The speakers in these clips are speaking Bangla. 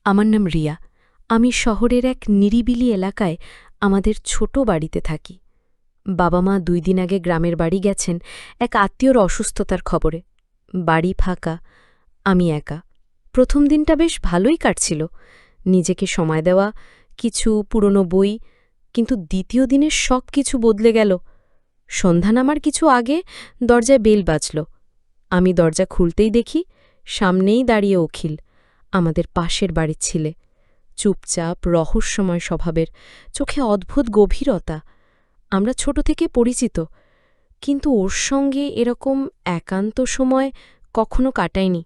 আমার নাম রিয়া। আমি শহরের এক নিরিবিলি এলাকায় আমাদের ছোট বাড়িতে থাকি। বাবা মা ২ দিন আগে গ্রামের বাড়ি গেছেন এক আত্মীয়র অসুস্থতার খবরে। বাড়ি ফাঁকা, আমি একা। প্রথম দিনটা বেশ ভালোই কাটছিল, নিজেকে সময় দেওয়া, কিছু পুরনো বই। কিন্তু দ্বিতীয় দিনের সব কিছু বদলে গেল। সন্ধ্যা নামার কিছু আগে দরজায় বেল বাজল। আমি দরজা খুলতেই দেখি সামনেই দাঁড়িয়ে অখিল, আমাদের পাশের বাড়ির ছেলে। চুপচাপ, রহস্যময় স্বভাবের, চোখে অদ্ভুত গভীরতা। আমরা ছোট থেকে পরিচিত, কিন্তু ওর সঙ্গে এরকম একান্ত সময় কখনো কাটাইনি।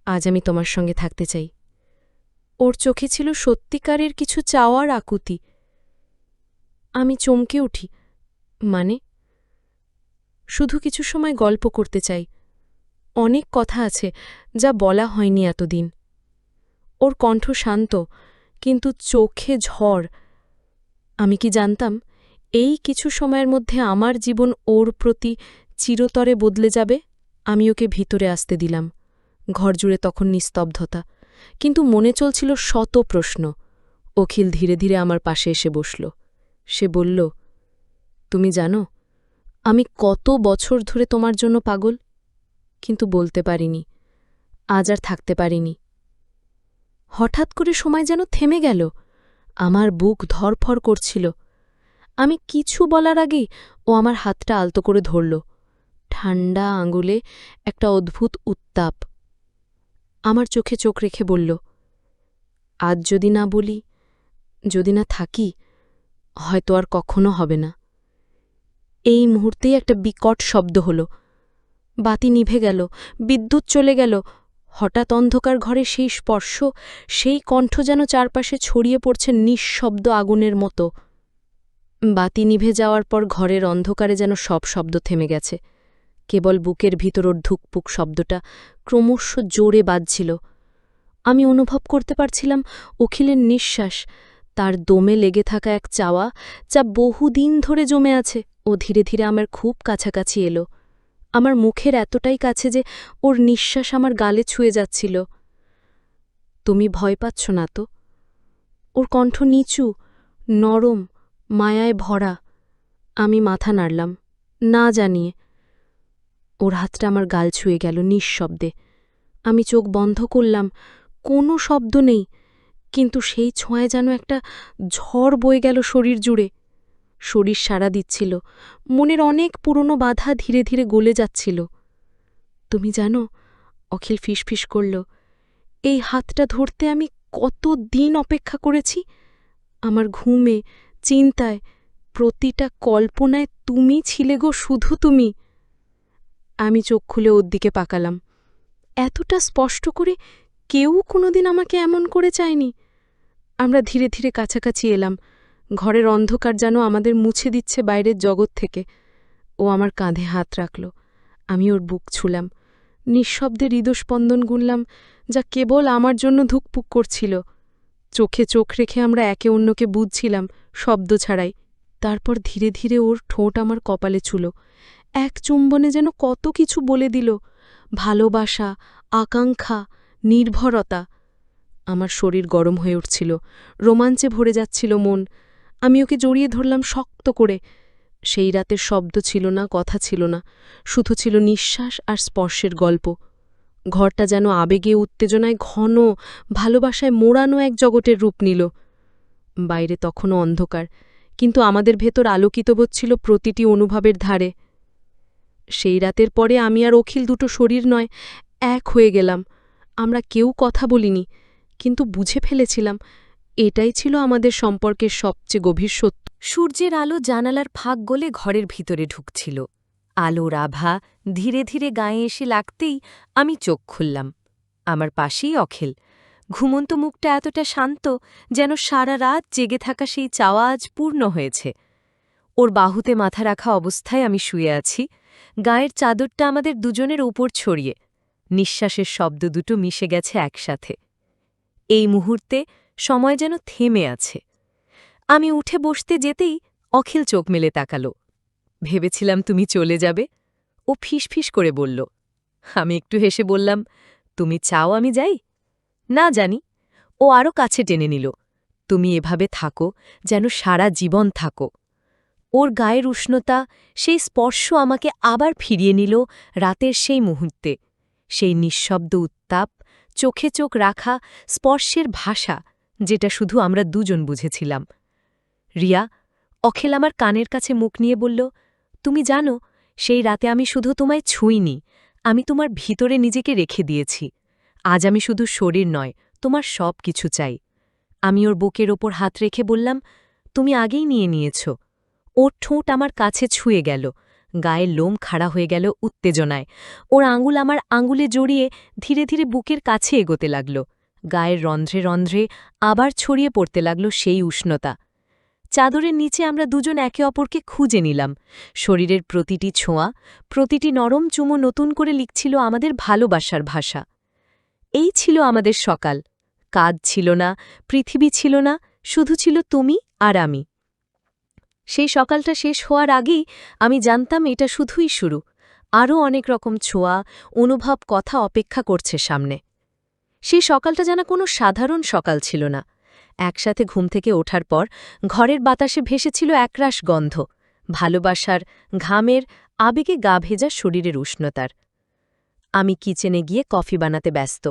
আজ আমি তোমার সঙ্গে থাকতে চাই। ওর চোখে ছিল সত্যিকারের কিছু চাওয়ার আকুতি। আমি চমকে উঠি। মানে? শুধু কিছু সময় গল্প করতে চাই। অনেক কথা আছে যা বলা হয়নি এতদিন। ওর কণ্ঠ শান্ত, কিন্তু চোখে ঝড়। আমি কি জানতাম এই কিছু সময়ের মধ্যে আমার জীবন ওর প্রতি চিরতরে বদলে যাবে? আমি ওকে ভিতরে আসতে দিলাম। ঘরজুড়ে তখন নিস্তব্ধতা, কিন্তু মনে চলছিল শত প্রশ্ন। অখিল ধীরে ধীরে আমার পাশে এসে বসল। সে বলল, তুমি জানো, আমি কত বছর ধরে তোমার জন্য পাগল, কিন্তু বলতে পারিনি। আজ আর থাকতে পারিনি। হঠাৎ করে সময় যেন থেমে গেল। আমার বুক ধরফর করছিল। আমি কিছু বলার আগেই ও আমার হাতটা আলতো করে ধরল। ঠান্ডা আঙুলে একটা অদ্ভুত উত্তাপ। আমার চোখে চোখ রেখে বলল, আজ যদি না বলি, যদি না থাকি, হয়তো আর কখনো হবে না। এই মুহূর্তেই একটা বিকট শব্দ হল। বাতি নিভে গেল, বিদ্যুৎ চলে গেল। হঠাৎ অন্ধকার ঘরে সেই স্পর্শ, সেই কণ্ঠ যেন চারপাশে ছড়িয়ে পড়ছে নিঃশব্দ আগুনের মতো। বাতি নিভে যাওয়ার পর ঘরের অন্ধকারে যেন সব শব্দ থেমে গেছে। কেবল বুকের ভিতর ওর ধুকপুক শব্দটা ক্রমশ জোরে বাজছিল। আমি অনুভব করতে পারছিলাম অখিলের নিঃশ্বাস, তার দমে লেগে থাকা এক চাওয়া যা বহুদিন ধরে জমে আছে। ও ধীরে ধীরে আমার খুব কাছাকাছি এলো, আমার মুখের এতটাই কাছে যে ওর নিঃশ্বাস আমার গালে ছুঁয়ে যাচ্ছিল। তুমি ভয় পাচ্ছ না তো? ওর কণ্ঠ নিচু, নরম, মায়ায় ভরা। আমি মাথা নাড়লাম, না জানিয়ে। ওর হাতটা আমার গাল ছুঁয়ে গেল নিঃশব্দে। আমি চোখ বন্ধ করলাম, কোনো শব্দ নেই, কিন্তু সেই ছোঁয়ায় যেন একটা ঝড় বয়ে গেল শরীর জুড়ে। শরীর সাড়া দিচ্ছিল, মনের অনেক পুরনো বাধা ধীরে ধীরে গলে যাচ্ছিল। তুমি জানো, অখিল ফিসফিস করল, এই হাতটা ধরতে আমি কত দিন অপেক্ষা করেছি। আমার ঘুমে, চিন্তায়, প্রতিটা কল্পনায় তুমি ছিলে গো, শুধু তুমি। আমি চোখ খুলে ওর দিকে পাকালাম। এতটা স্পষ্ট করে কেউ কোনোদিন আমাকে এমন করে চায়নি। আমরা ধীরে ধীরে কাছাকাছি এলাম। ঘরের অন্ধকার যেন আমাদের মুছে দিচ্ছে বাইরের জগৎ থেকে। ও আমার কাঁধে হাত রাখল। আমি ওর বুক ছুলাম। নিঃশব্দে হৃদস্পন্দন গুনলাম, যা কেবল আমার জন্য ধুকপুক করছিল। চোখে চোখ রেখে আমরা একে অন্যকে বুঝছিলাম, শব্দ ছাড়াই। তারপর ধীরে ধীরে ওর ঠোঁট আমার কপালে ছুল। এক চুম্বনে যেন কত কিছু বলে দিল, ভালোবাসা, আকাঙ্ক্ষা, নির্ভরতা। আমার শরীর গরম হয়ে উঠছিল, রোমাঞ্চে ভরে যাচ্ছিল মন। আমি ওকে জড়িয়ে ধরলাম শক্ত করে। সেই রাতের শব্দ ছিল না, কথা ছিল না, শুধু ছিল নিঃশ্বাস আর স্পর্শের গল্প। ঘরটা যেন আবেগে, উত্তেজনায় ঘন, ভালোবাসায় মোড়ানো এক জগতের রূপ নিল। বাইরে তখনও অন্ধকার, কিন্তু আমাদের ভেতর আলোকিত ছিল প্রতিটি অনুভবের ধারে। সেই রাতের পরে আমি আর অখিল দুটো শরীর নয়, এক হয়ে গেলাম। আমরা কেউ কথা বলিনি, কিন্তু বুঝে ফেলেছিলাম এটাই ছিল আমাদের সম্পর্কের সবচেয়ে গভীর সত্য। সূর্যের আলো জানালার ফাঁক গলে ঘরের ভিতরে ঢুকছিল। আলোর আভা ধীরে ধীরে গায়ে এসে লাগতেই আমি চোখ খুললাম। আমার পাশেই অখিল, ঘুমন্ত মুখটা এতটা শান্ত যেন সারা রাত জেগে থাকা সেই চাওয়া আজ পূর্ণ হয়েছে। ওর বাহুতে মাথা রাখা অবস্থায় আমি শুয়ে আছি, গায়ের চাদরটা আমাদের দুজনের উপর ছড়িয়ে। নিঃশ্বাসের শব্দ দুটো মিশে গেছে একসাথে। এই মুহূর্তে সময় যেন থেমে আছে। আমি উঠে বসতে যেতেই অখিল চোখ মেলে তাকাল। ভেবেছিলাম তুমি চলে যাবে, ও ফিসফিস করে বলল। আমি একটু হেসে বললাম, তুমি চাও আমি যাই? না জানি। ও আরও কাছে টেনে নিল। তুমি এভাবে থাকো, যেন সারা জীবন থাকো। ওর গায়ের উষ্ণতা, সেই স্পর্শ আমাকে আবার ফিরিয়ে নিল রাতের সেই মুহূর্তে। সেই নিঃশব্দ উত্তাপ, চোখে চোখ রাখা, স্পর্শের ভাষা, যেটা শুধু আমরা দুজন বুঝেছিলাম। রিয়া, অখিল আমার কানের কাছে মুখ নিয়ে বলল, তুমি জানো, সেই রাতে আমি শুধু তোমায় ছুঁইনি, আমি তোমার ভিতরে নিজেকে রেখে দিয়েছি। আজ আমি শুধু শরীর নয়, তোমার সব কিছু চাই। আমি ওর বুকের ওপর হাত রেখে বললাম, তুমি আগেই নিয়ে নিয়েছ। ওর ঠোঁট আমার কাছে ছুঁয়ে গেল, গায়ের লোম খাড়া হয়ে গেল উত্তেজনায়। ওর আঙুল আমার আঙুলে জড়িয়ে ধীরে ধীরে বুকের কাছে এগোতে লাগল। গায়ের রন্ধ্রে রন্ধ্রে আবার ছড়িয়ে পড়তে লাগল সেই উষ্ণতা। চাদরের নিচে আমরা দুজন একে অপরকে খুঁজে নিলাম। শরীরের প্রতিটি ছোঁয়া, প্রতিটি নরম চুমো নতুন করে লিখছিল আমাদের ভালোবাসার ভাষা। এই ছিল আমাদের সকাল। কাজ ছিল না, পৃথিবী ছিল না, শুধু ছিল তুমি আর আমি। সেই সকালটা শেষ হওয়ার আগেই আমি জানতাম এটা শুধুই শুরু। আরও অনেক রকম ছোঁয়া, অনুভব, কথা অপেক্ষা করছে সামনে। সেই সকালটা যেন কোনো সাধারণ সকাল ছিল না। একসাথে ঘুম থেকে ওঠার পর ঘরের বাতাসে ভেসেছিল একরাশ গন্ধ, ভালোবাসার, ঘামের, আবেগে গা ভেজা শরীরের উষ্ণতার। আমি কিচেনে গিয়ে কফি বানাতে ব্যস্ত,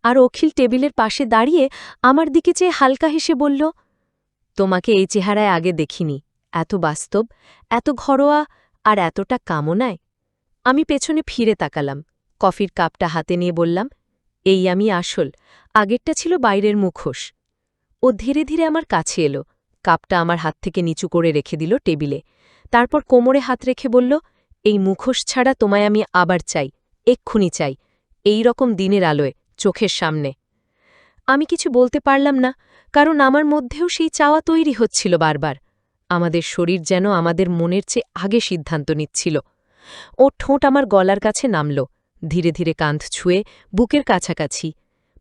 আর অখিল টেবিলের পাশে দাঁড়িয়ে আমার দিকে চেয়ে হালকা হেসে বলল, তোমাকে এই চেহারায় আগে দেখিনি, এত বাস্তব, এত ঘরোয়া, আর এতটা কামনায়। আমি পেছনে ফিরে তাকালাম, কফির কাপটা হাতে নিয়ে বললাম, এই আমি আসল, আগেরটা ছিল বাইরের মুখোশ। ও ধীরে ধীরে আমার কাছে এলো, কাপটা আমার হাত থেকে নিচু করে রেখে দিল টেবিলে। তারপর কোমরে হাত রেখে বলল, এই মুখোশ ছাড়া তোমায় আমি আবার চাই, এক্ষুনি চাই, এই রকম দিনের আলোয়, চোখের সামনে। আমি কিছু বলতে পারলাম না, কারণ আমার মধ্যেও সেই চাওয়া তৈরি হচ্ছিল বারবার। আমাদের শরীর যেন আমাদের মনের চেয়ে আগে সিদ্ধান্ত নিচ্ছিল। ওর ঠোঁট আমার গলার কাছে নামল, ধীরে ধীরে কাঁধ ছুঁয়ে বুকের কাছাকাছি।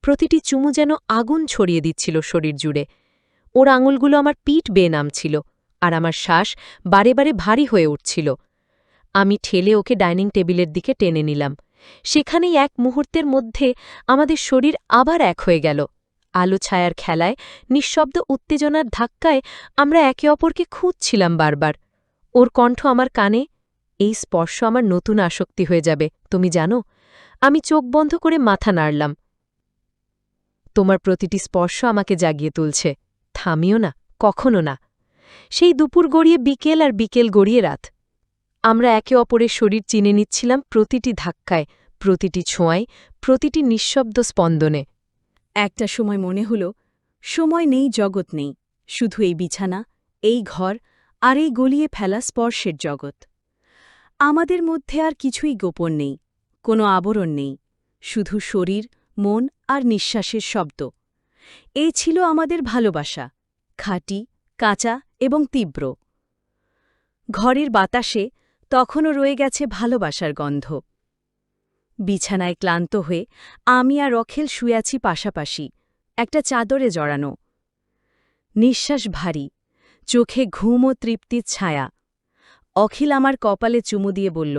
প্রতিটি চুমু যেন আগুন ছড়িয়ে দিচ্ছিল শরীর জুড়ে। ওর আঙুলগুলো আমার পিঠ বেয়ে নামছিল, আর আমার শ্বাস বারে বারে ভারী হয়ে উঠছিল। আমি ঠেলে ওকে ডাইনিং টেবিলের দিকে টেনে নিলাম। সেখানেই এক মুহূর্তের মধ্যে আমাদের শরীর আবার এক হয়ে গেল। আলো ছায়ার খেলায়, নিঃশব্দ উত্তেজনার ধাক্কায় আমরা একে অপরকে খুঁজছিলাম বারবার। ওর কণ্ঠ আমার কানে, এই স্পর্শ আমার নতুন আসক্তি হয়ে যাবে, তুমি জানো। আমি চোখ বন্ধ করে মাথা নাড়লাম। তোমার প্রতিটি স্পর্শ আমাকে জাগিয়ে তুলছে, থামিও না, কখনো না। সেই দুপুর গড়িয়ে বিকেল, আর বিকেল গড়িয়ে রাত। আমরা একে অপরের শরীর চিনে নিচ্ছিলাম প্রতিটি ধাক্কায়, প্রতিটি ছোঁয়ায়, প্রতিটি নিঃশব্দ স্পন্দনে। একটা সময় মনে হল, সময় নেই, জগৎ নেই, শুধু এই বিছানা, এই ঘর, আর এই গলিয়ে ফেলা স্পর্শের জগৎ। আমাদের মধ্যে আর কিছুই গোপন নেই, কোনো আবরণ নেই, শুধু শরীর, মন আর নিঃশ্বাসের শব্দ। এই ছিল আমাদের ভালোবাসা, খাঁটি, কাঁচা এবং তীব্র। ঘরের বাতাসে তখনও রয়ে গেছে ভালোবাসার গন্ধ। বিছানায় ক্লান্ত হয়ে আমি আর অখিল শুয়ে আছি পাশাপাশি, একটা চাদরে জড়ানো। নিঃশ্বাস ভারী, চোখে ঘুম ও তৃপ্তির ছায়া। অখিল আমার কপালে চুমু দিয়ে বলল,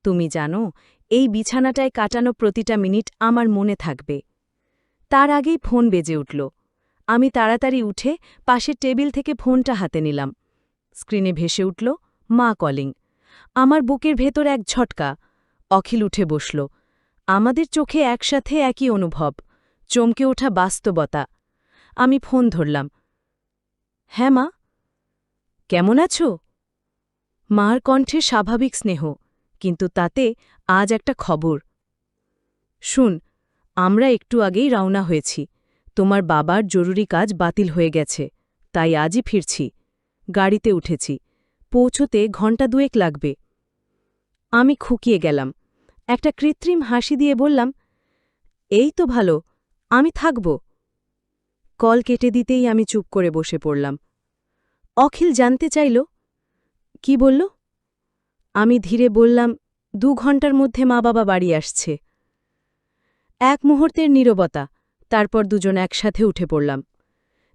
তুমি জানো, এই বিছানাটায় কাটানো প্রতিটা মিনিট আমার মনে থাকবে। তার আগেই ফোন বেজে উঠল। আমি তাড়াতাড়ি উঠে পাশের টেবিল থেকে ফোনটা হাতে নিলাম। স্ক্রিনে ভেসে উঠল মা কলিং। আমার বুকের ভেতর এক ঝটকা। অখিল উঠে বসল। আমাদের চোখে একসাথে একই অনুভব, চমকে ওঠা বাস্তবতা। আমি ফোন ধরলাম। হ্যাঁ মা, কেমন আছো? মার কণ্ঠে স্বাভাবিক স্নেহ, কিন্তু তাতে আজ একটা খবর। শুন, আমরা একটু আগেই রওনা হয়েছি। তোমার বাবার জরুরি কাজ বাতিল হয়ে গেছে, তাই আজই ফিরছি। গাড়িতে উঠেছি, পৌঁছতে ঘণ্টা দুয়েক লাগবে। আমি খুকিয়ে গেলাম। একটা কৃত্রিম হাসি দিয়ে বললাম, এই তো ভালো, আমি থাকব। কল কেটে দিতেই আমি চুপ করে বসে পড়লাম। অখিল জানতে চাইল, কি বলল? আমি ধীরে বললাম, 2 ঘণ্টার মধ্যে মা বাবা বাড়ি আসছে। এক মুহূর্তের নীরবতা, তারপর দুজন একসাথে উঠে পড়লাম।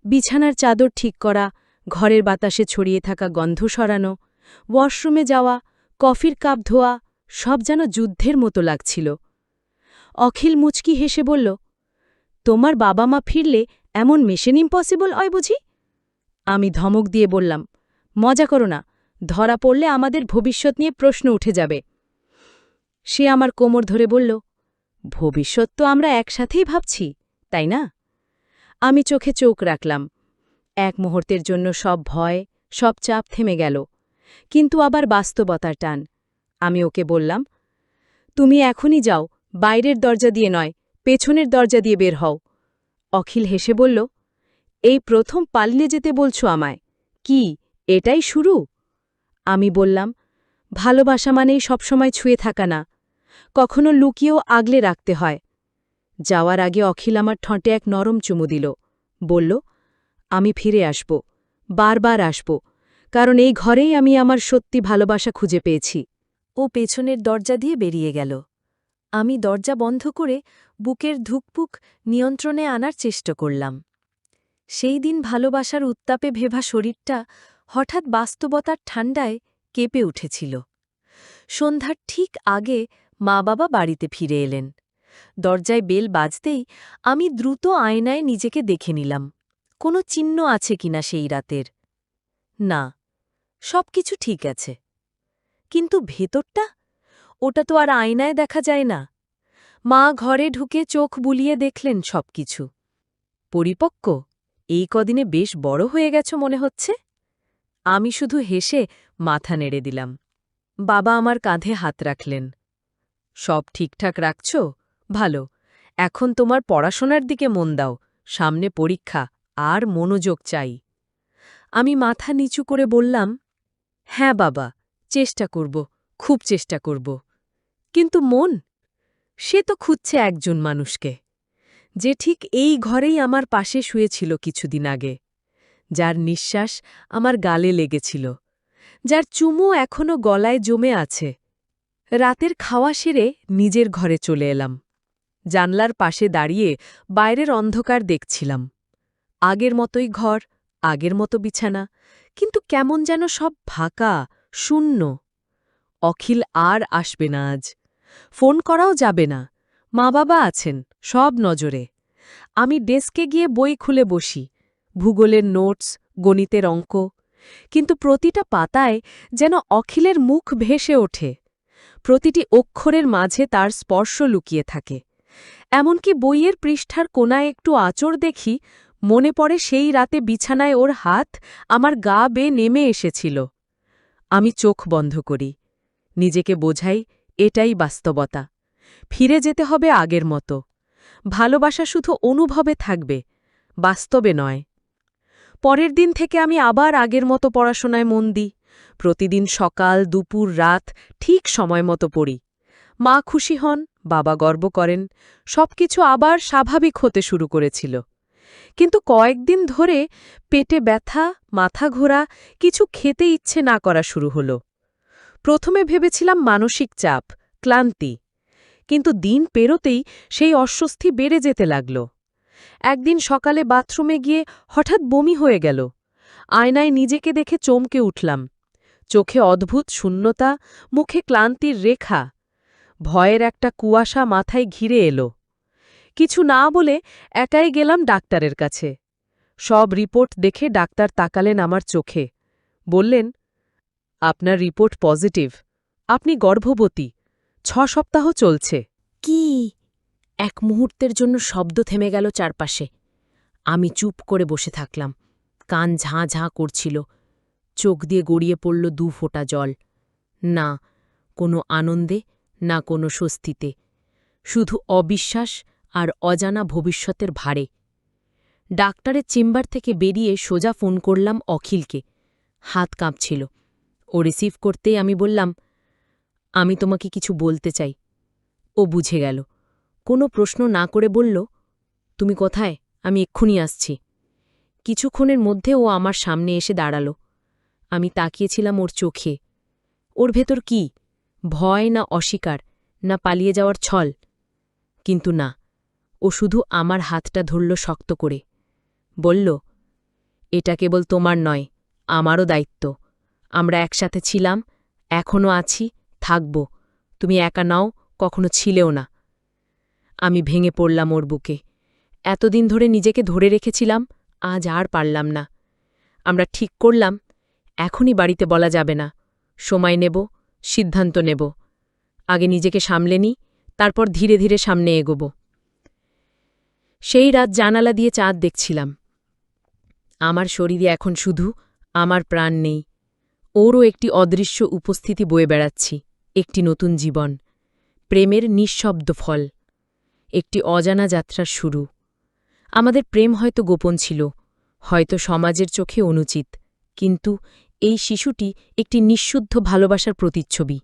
বিছানার চাদর ঠিক করা, ঘরের বাতাসে ছড়িয়ে থাকা গন্ধ সরানো, ওয়াশরুমে যাওয়া, কফির কাপ ধোয়া, সব যেন যুদ্ধের মতো লাগছিল। অখিল মুচকি হেসে বলল, তোমার বাবা মা ফিরলে এমন মিশন ইম্পসিবল হয় বুঝি? আমি ধমক দিয়ে বললাম, মজা করো না, ধরা পড়লে আমাদের ভবিষ্যৎ নিয়ে প্রশ্ন উঠে যাবে। সে আমার কোমর ধরে বলল, ভবিষ্যৎ তো আমরা একসাথেই ভাবছি, তাই না? আমি চোখে চোখ রাখলাম। এক মুহূর্তের জন্য সব ভয়, সব চাপ থেমে গেল, কিন্তু আবার বাস্তবতার টান। আমি ওকে বললাম, তুমি এখনই যাও, বাইরের দরজা দিয়ে নয়, পেছনের দরজা দিয়ে বের হও। অখিল হেসে বলল, এই প্রথম পালিয়ে যেতে বলছো আমায়? কি এটাই শুরু? আমি বললাম, ভালোবাসা মানেই সবসময় ছুঁয়ে থাকা না, কখনো লুকিয়েও আগলে রাখতে হয়। যাওয়ার আগে অখিল আমার ঠোঁটে এক নরম চুমু দিল, বলল, আমি ফিরে আসব, বারবার আসব, কারণ এই ঘরেই আমি আমার সত্যি ভালোবাসা খুঁজে পেয়েছি। ও পেছনের দরজা দিয়ে বেরিয়ে গেল। আমি দরজা বন্ধ করে বুকের ধুকপুক নিয়ন্ত্রণে আনার চেষ্টা করলাম। সেই দিন ভালোবাসার উত্তাপে ভেভা শরীরটা হঠাৎ বাস্তবতার ঠান্ডায় কেঁপে উঠেছিল। সন্ধ্যার ঠিক আগে মা বাবা বাড়িতে ফিরে এলেন। দরজায় বেল বাজতেই আমি দ্রুত আয়নায় নিজেকে দেখে নিলাম, কোনো চিহ্ন আছে কিনা সেই রাতের। না, সবকিছু ঠিক আছে। কিন্তু ভেতরটা, ওটা তো আর আয়নায় দেখা যায় না। মা ঘরে ঢুকে চোখ বুলিয়ে দেখলেন সবকিছু। পরিপক্ক, এই কদিনে বেশ বড় হয়ে গেছ মনে হচ্ছে। আমি শুধু হেসে মাথা নেড়ে দিলাম। বাবা আমার কাঁধে হাত রাখলেন। সব ঠিকঠাক রাখছ? ভালো, এখন তোমার পড়াশোনার দিকে মন দাও, সামনে পরীক্ষা, আর মনোযোগ চাই। আমি মাথা নিচু করে বললাম, হ্যাঁ বাবা, চেষ্টা করব, খুব চেষ্টা করব। কিন্তু মন, সে তো খুঁজছে একজন মানুষকে, যে ঠিক এই ঘরেই আমার পাশে শুয়েছিল কিছুদিন আগে, যার নিঃশ্বাস আমার গালে লেগেছিল, যার চুমু এখনো গলায় জমে আছে। রাতের খাওয়া সেরে নিজের ঘরে চলে এলাম। জানলার পাশে দাঁড়িয়ে বাইরের অন্ধকার দেখছিলাম। আগের মতোই ঘর, আগের মতো বিছানা, কিন্তু কেমন যেন সব ফাঁকা, শূন্য। অখিল আর আসবে না আজ। ফোন করাও যাবে না, মা বাবা আছেন, সব নজরে। আমি ডেস্কে গিয়ে বই খুলে বসি, ভূগোলের নোটস, গণিতের অঙ্ক, কিন্তু প্রতিটা পাতায় যেন অখিলের মুখ ভেসে ওঠে। প্রতিটি অক্ষরের মাঝে তার স্পর্শ লুকিয়ে থাকে। এমনকি বইয়ের পৃষ্ঠার কোনায় একটু আঁচড় দেখি, মনে পড়ে সেই রাতে বিছানায় ওর হাত আমার গা বেয়ে নেমে এসেছিল। আমি চোখ বন্ধ করি, নিজেকে বোঝাই এটাই বাস্তবতা। ফিরে যেতে হবে আগের মতো। ভালোবাসা শুধু অনুভবে থাকবে, বাস্তবে নয়। পরের দিন থেকে আমি আবার আগের মতো পড়াশোনায় মন দিই। প্রতিদিন সকাল, দুপুর, রাত ঠিক সময় মতো পড়ি। মা খুশি হন, বাবা গর্ব করেন, সবকিছু আবার স্বাভাবিক হতে শুরু করেছিল। কিন্তু কয়েকদিন ধরে পেটে ব্যথা, মাথা ঘোরা, কিছু খেতে ইচ্ছে না করা শুরু হলো। প্রথমে ভেবেছিলাম মানসিক চাপ, ক্লান্তি, কিন্তু দিন পেরোতেই সেই অস্বস্তি বেড়ে যেতে লাগল। একদিন সকালে বাথরুমে গিয়ে হঠাৎ বমি হয়ে গেল। আয়নায় নিজেকে দেখে চমকে উঠলাম। চোখে অদ্ভুত শূন্যতা, মুখে ক্লান্তির রেখা। ভয়ের একটা কুয়াশা মাথায় ঘিরে এলো। কিছু না বলে একাই গেলাম ডাক্তারের কাছে। সব রিপোর্ট দেখে ডাক্তার তাকালেন আমার চোখে। বললেন, আপনার রিপোর্ট পজিটিভ, আপনি গর্ভবতী, 6 সপ্তাহ চলছে। কি? এক মুহূর্তের জন্য শব্দ থেমে গেল চারপাশে। আমি চুপ করে বসে থাকলাম। কান ঝাঁ ঝাঁ করছিল, চোখ দিয়ে গড়িয়ে পড়ল 2 ফোঁটা জল। না কোনো আনন্দে, না কোনো স্বস্তিতে, শুধু অবিশ্বাস আর অজানা ভবিষ্যতের ভারে। ডাক্তারের চেম্বার থেকে বেরিয়ে সোজা ফোন করলাম অখিলকে। হাত কাঁপছিল। ও রিসিভ করতেই আমি বললাম, আমি তোমাকে কিছু বলতে চাই। ও বুঝে গেল। কোনো প্রশ্ন না করে বলল, তুমি কোথায়? আমি এক্ষুনি আসছি। কিছুক্ষণের মধ্যে ও আমার সামনে এসে দাঁড়াল। আমি তাকিয়েছিলাম ওর চোখে। ওর ভেতর কি, ভয় না অস্বীকার, না পালিয়ে যাওয়ার ছল? কিন্তু না, ও শুধু আমার হাতটা ধরল শক্ত করে। বলল, এটা কেবল তোমার নয়, আমারও দায়িত্ব। আমরা একসাথে ছিলাম, এখনও আছি, থাকব। তুমি একা নাও, কখনো ছিলেও না। আমি ভেঙে পড়লাম ওর বুকে। এতদিন ধরে নিজেকে ধরে রেখেছিলাম, আজ আর পারলাম না। আমরা ঠিক করলাম, এখনই বাড়িতে বলা যাবে না। সময় নেব, সিদ্ধান্ত নেব। আগে নিজেকে সামলে নিই, তারপর ধীরে ধীরে সামনে এগোব। সেই রাত জানালা দিয়ে চাঁদ দেখছিলাম। আমার শরীরে এখন শুধু আমার প্রাণ নেই, ওরও একটি অদৃশ্য উপস্থিতি বয়ে বেড়াচ্ছি, একটি নতুন জীবন, প্রেমের নিঃশব্দ ফল, একটি অজানা যাত্রার শুরু। আমাদের প্রেম হয়তো গোপন ছিল, হয়তো সমাজের চোখে অনুচিত, কিন্তু এই শিশুটি একটি নিঃশুদ্ধ ভালোবাসার প্রতিচ্ছবি।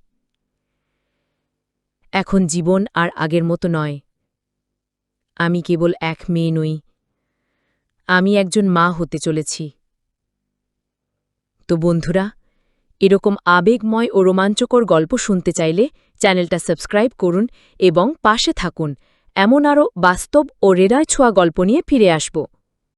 এখন জীবন আর আগের মতো নয়। আমি কেবল এক মেয়ে নই, আমি একজন মা হতে চলেছি। তো বন্ধুরা, এরকম আবেগময় ও রোমাঞ্চকর গল্প শুনতে চাইলে চ্যানেলটা সাবস্ক্রাইব করুন এবং পাশে থাকুন। এমন আরও বাস্তব ও হৃদয় ছোঁয়া গল্প নিয়ে ফিরে আসব।